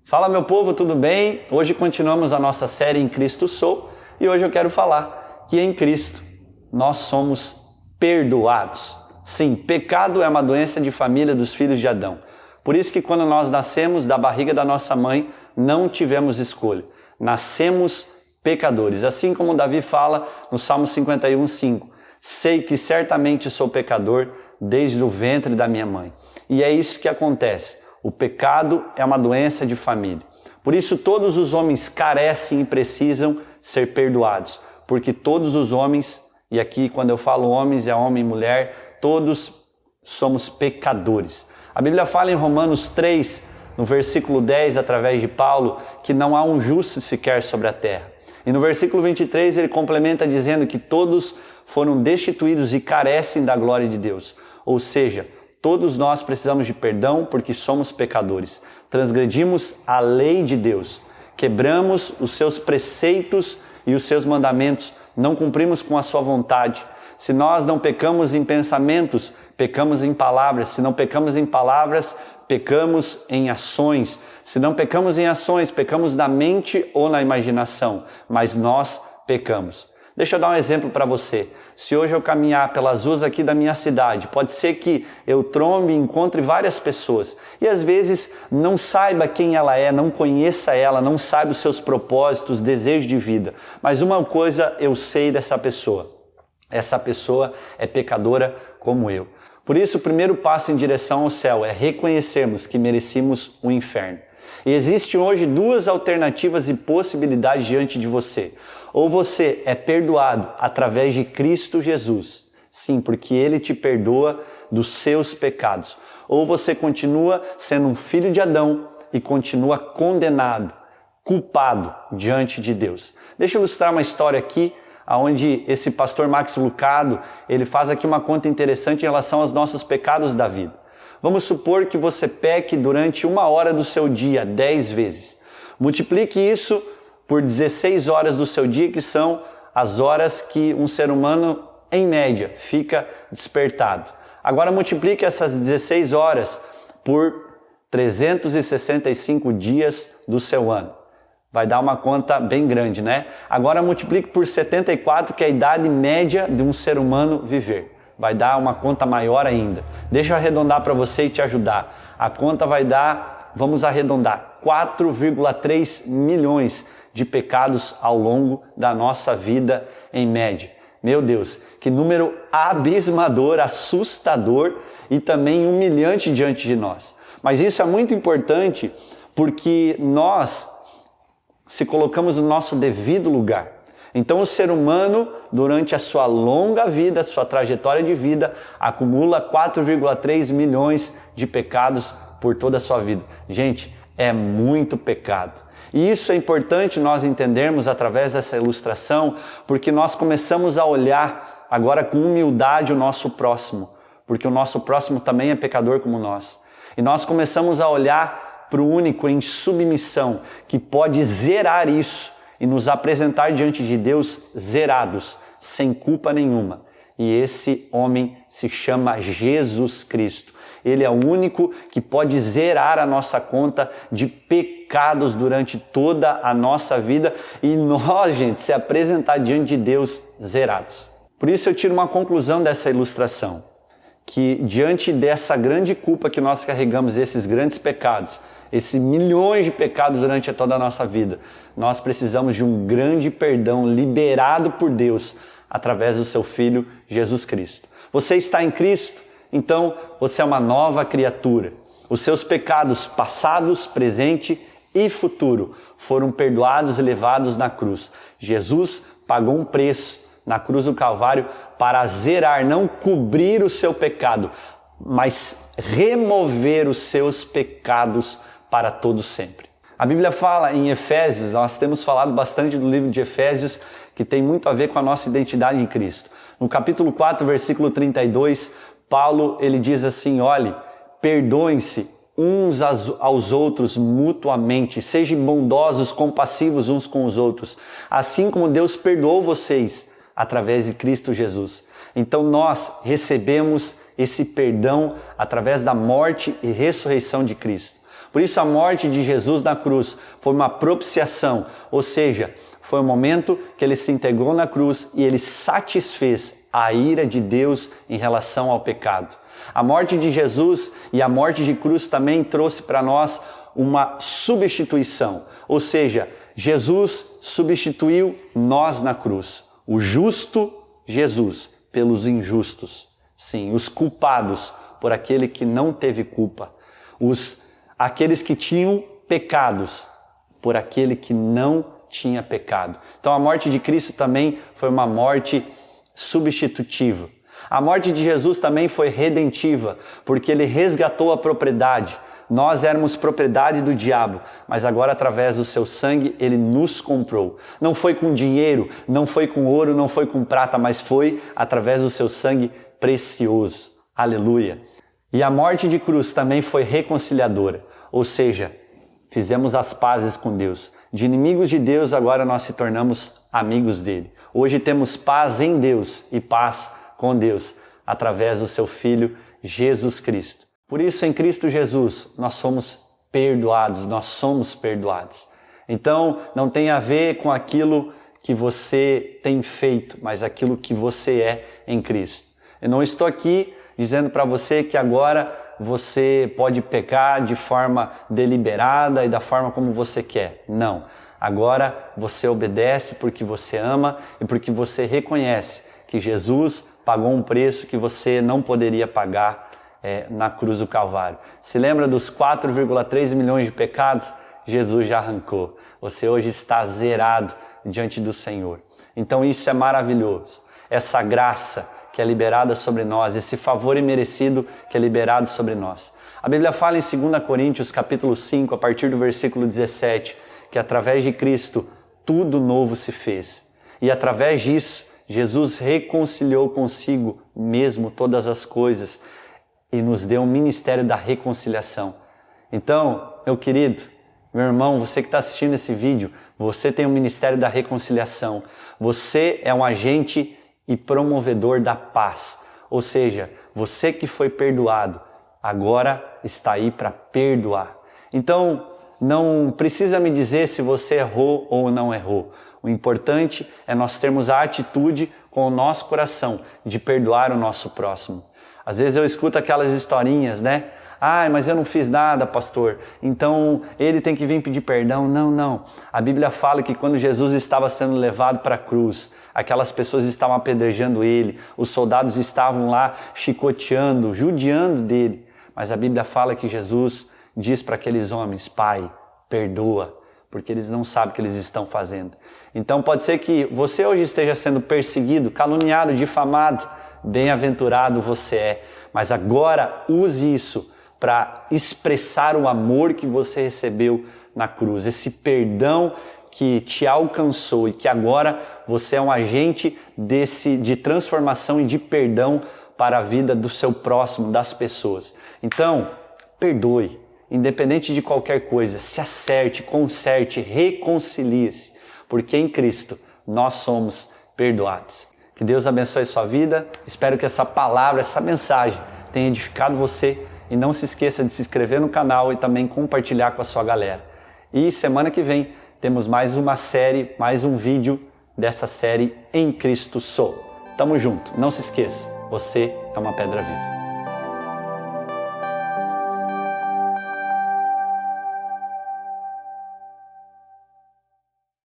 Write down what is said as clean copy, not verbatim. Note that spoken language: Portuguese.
Fala meu povo, tudo bem? Hoje continuamos a nossa série Em Cristo Sou e hoje eu quero falar que em Cristo nós somos perdoados. Sim, pecado é uma doença de família dos filhos de Adão. Por isso que quando nós nascemos da barriga da nossa mãe, não tivemos escolha. Nascemos pecadores. Assim como Davi fala no Salmo 51:5. Sei que certamente sou pecador desde o ventre da minha mãe. E é isso que acontece. O pecado é uma doença de família. Por isso todos os homens carecem e precisam ser perdoados. Porque todos os homens, e aqui quando eu falo homens é homem e mulher, todos somos pecadores. A Bíblia fala em Romanos 3, no versículo 10, através de Paulo, que não há um justo sequer sobre a terra. E no versículo 23 ele complementa dizendo que todos foram destituídos e carecem da glória de Deus. Ou seja, todos nós precisamos de perdão porque somos pecadores. Transgredimos a lei de Deus, quebramos os seus preceitos e os seus mandamentos, não cumprimos com a sua vontade. Se nós não pecamos em pensamentos, pecamos em palavras. Se não pecamos em palavras, pecamos em ações. Se não pecamos em ações, pecamos na mente ou na imaginação, mas nós pecamos. Deixa eu dar um exemplo para você. Se hoje eu caminhar pelas ruas aqui da minha cidade, pode ser que eu trombe e encontre várias pessoas e às vezes não saiba quem ela é, não conheça ela, não saiba os seus propósitos, desejos de vida. Mas uma coisa eu sei dessa pessoa. Essa pessoa é pecadora como eu. Por isso, o primeiro passo em direção ao céu é reconhecermos que merecemos o inferno. E existem hoje duas alternativas e possibilidades diante de você. Ou você é perdoado através de Cristo Jesus. Sim, porque Ele te perdoa dos seus pecados. Ou você continua sendo um filho de Adão e continua condenado, culpado diante de Deus. Deixa eu ilustrar uma história aqui, onde esse pastor Max Lucado, ele faz aqui uma conta interessante em relação aos nossos pecados da vida. Vamos supor que você peque durante 1 hora do seu dia 10 vezes. Multiplique isso por 16 horas do seu dia, que são as horas que um ser humano, em média, fica despertado. Agora multiplique essas 16 horas por 365 dias do seu ano. Vai dar uma conta bem grande, né? Agora multiplique por 74, que é a idade média de um ser humano viver. Vai dar uma conta maior ainda. Deixa eu arredondar para você e te ajudar. A conta vai dar, vamos arredondar, 4,3 milhões de pecados ao longo da nossa vida em média. Meu Deus, que número abismador, assustador e também humilhante diante de nós. Mas isso é muito importante porque nós se colocamos no nosso devido lugar. Então o ser humano, durante a sua longa vida, a sua trajetória de vida, acumula 4,3 milhões de pecados por toda a sua vida. Gente, é muito pecado. E isso é importante nós entendermos através dessa ilustração, porque nós começamos a olhar agora com humildade o nosso próximo, porque o nosso próximo também é pecador como nós. E nós começamos a olhar para o único em submissão, que pode zerar isso e nos apresentar diante de Deus zerados, sem culpa nenhuma. E esse homem se chama Jesus Cristo. Ele é o único que pode zerar a nossa conta de pecados durante toda a nossa vida e nós, gente, se apresentar diante de Deus zerados. Por isso eu tiro uma conclusão dessa ilustração, que diante dessa grande culpa que nós carregamos, esses grandes pecados, esses milhões de pecados durante toda a nossa vida, nós precisamos de um grande perdão liberado por Deus através do seu Filho Jesus Cristo. Você está em Cristo, então você é uma nova criatura. Os seus pecados passados, presente e futuro foram perdoados e levados na cruz. Jesus pagou um preço na cruz do Calvário para zerar, não cobrir o seu pecado, mas remover os seus pecados para todo sempre. A Bíblia fala em Efésios, nós temos falado bastante do livro de Efésios, que tem muito a ver com a nossa identidade em Cristo. No capítulo 4, versículo 32, Paulo ele diz assim, olhe, perdoem-se uns aos outros mutuamente, sejam bondosos, compassivos uns com os outros, assim como Deus perdoou vocês através de Cristo Jesus. Então nós recebemos esse perdão através da morte e ressurreição de Cristo. Por isso a morte de Jesus na cruz foi uma propiciação, ou seja, foi o momento que ele se integrou na cruz e ele satisfez a ira de Deus em relação ao pecado. A morte de Jesus e a morte de cruz também trouxe para nós uma substituição, ou seja, Jesus substituiu nós na cruz. O justo Jesus pelos injustos. Sim, os culpados por aquele que não teve culpa. Aqueles que tinham pecados por aquele que não tinha pecado. Então a morte de Cristo também foi uma morte substitutiva. A morte de Jesus também foi redentiva, porque ele resgatou a propriedade. Nós éramos propriedade do diabo, mas agora através do seu sangue ele nos comprou. Não foi com dinheiro, não foi com ouro, não foi com prata, mas foi através do seu sangue precioso. Aleluia! E a morte de cruz também foi reconciliadora, ou seja, fizemos as pazes com Deus. De inimigos de Deus agora nós se tornamos amigos dele. Hoje temos paz em Deus e paz com Deus através do seu Filho Jesus Cristo. Por isso, em Cristo Jesus, nós somos perdoados, nós somos perdoados. Então, não tem a ver com aquilo que você tem feito, mas aquilo que você é em Cristo. Eu não estou aqui dizendo para você que agora você pode pecar de forma deliberada e da forma como você quer. Não. Agora você obedece porque você ama e porque você reconhece que Jesus pagou um preço que você não poderia pagar na cruz do Calvário. Se lembra dos 4,3 milhões de pecados? Jesus já arrancou. Você hoje está zerado diante do Senhor. Então isso é maravilhoso. Essa graça que é liberada sobre nós, esse favor imerecido que é liberado sobre nós. A Bíblia fala em 2 Coríntios capítulo 5, a partir do versículo 17, que através de Cristo tudo novo se fez. E através disso, Jesus reconciliou consigo mesmo todas as coisas e nos deu um ministério da reconciliação. Então, meu querido, meu irmão, você que está assistindo esse vídeo, você tem um ministério da reconciliação. Você é um agente e promovedor da paz. Ou seja, você que foi perdoado, agora está aí para perdoar. Então, não precisa me dizer se você errou ou não errou. O importante é nós termos a atitude com o nosso coração de perdoar o nosso próximo. Às vezes eu escuto aquelas historinhas, né? Mas eu não fiz nada, pastor, então ele tem que vir pedir perdão. Não. A Bíblia fala que quando Jesus estava sendo levado para a cruz, aquelas pessoas estavam apedrejando ele, os soldados estavam lá chicoteando, judiando dele. Mas a Bíblia fala que Jesus diz para aqueles homens: Pai, perdoa, porque eles não sabem o que eles estão fazendo. Então pode ser que você hoje esteja sendo perseguido, caluniado, difamado. Bem-aventurado você é, mas agora use isso para expressar o amor que você recebeu na cruz, esse perdão que te alcançou e que agora você é um agente de transformação e de perdão para a vida do seu próximo, das pessoas. Então, perdoe, independente de qualquer coisa, se acerte, conserte, reconcilie-se, porque em Cristo nós somos perdoados. Que Deus abençoe sua vida. Espero que essa palavra, essa mensagem tenha edificado você. E não se esqueça de se inscrever no canal e também compartilhar com a sua galera. E semana que vem temos mais uma série, mais um vídeo dessa série Em Cristo Sou. Tamo junto. Não se esqueça, você é uma pedra viva.